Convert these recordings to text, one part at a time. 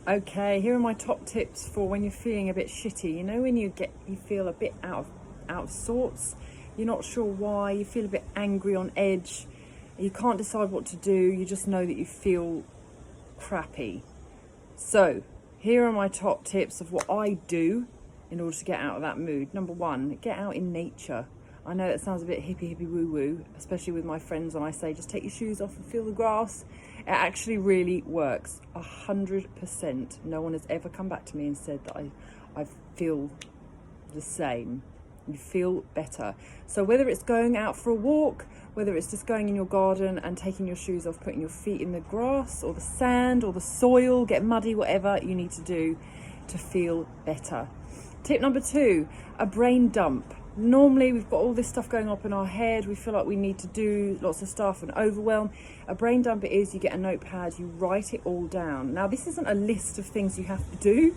Okay, here are my top tips for when you're feeling a bit shitty. You know, when you feel a bit out of sorts, you're not sure why, you feel a bit angry, on edge, you can't decide what to do, you just know that you feel crappy. So here are my top tips of what I do in order to get out of that mood. Number one, get out in nature. I know that sounds a bit hippie woo woo, especially with my friends when I say just take your shoes off and feel the grass. It actually really works 100%. No one has ever come back to me and said that I feel the same. You feel better. So whether it's going out for a walk, whether it's just going in your garden and taking your shoes off, putting your feet in the grass or the sand or the soil, get muddy, whatever you need to do to feel better. Tip number two, a brain dump. Normally we've got all this stuff going up in our head, we feel like we need to do lots of stuff and overwhelm. A brain dump it is, you get a notepad, you write it all down. Now this isn't a list of things you have to do,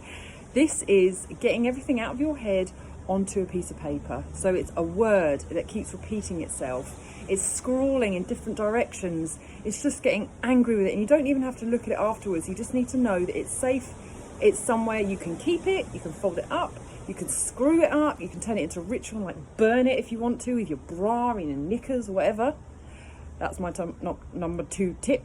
this is getting everything out of your head onto a piece of paper. So it's a word that keeps repeating itself. It's scrawling in different directions. It's just getting angry with it, and you don't even have to look at it afterwards. You just need to know that it's safe. It's somewhere you can keep it, you can fold it up, you can screw it up, you can turn it into a ritual, like burn it if you want to with your bra, in your knickers, or whatever. That's my number two tip.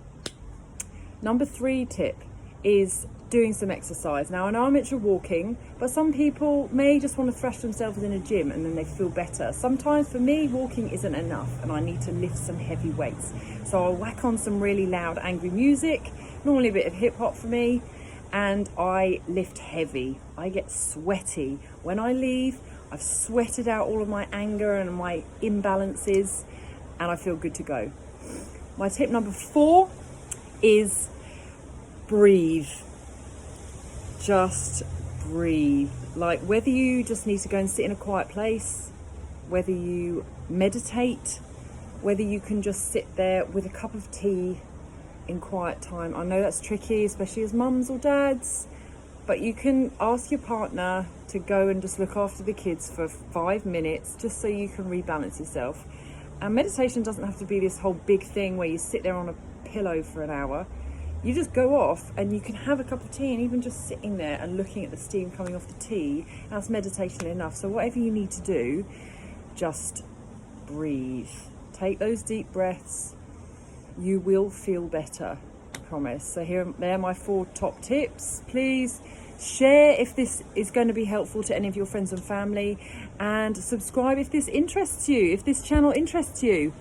Number three tip is doing some exercise. Now I know I mentioned walking, but some people may just want to thrash themselves in a gym and then they feel better. Sometimes for me, walking isn't enough and I need to lift some heavy weights. So I'll whack on some really loud, angry music, normally a bit of hip hop for me, and I lift heavy. I get sweaty. When I leave, I've sweated out all of my anger and my imbalances, and I feel good to go. My tip number 4 is breathe. Just breathe. Like whether you just need to go and sit in a quiet place, whether you meditate, whether you can just sit there with a cup of tea in quiet time. I know that's tricky, especially as mums or dads, but you can ask your partner to go and just look after the kids for 5 minutes just so you can rebalance yourself. And meditation doesn't have to be this whole big thing where you sit there on a pillow for an hour. You just go off and you can have a cup of tea, and even just sitting there and looking at the steam coming off the tea, that's meditation enough. So whatever you need to do, just breathe. Take those deep breaths. You will feel better, I promise. So they're my 4 top tips. Please share if this is going to be helpful to any of your friends and family, and subscribe if this interests you, if this channel interests you.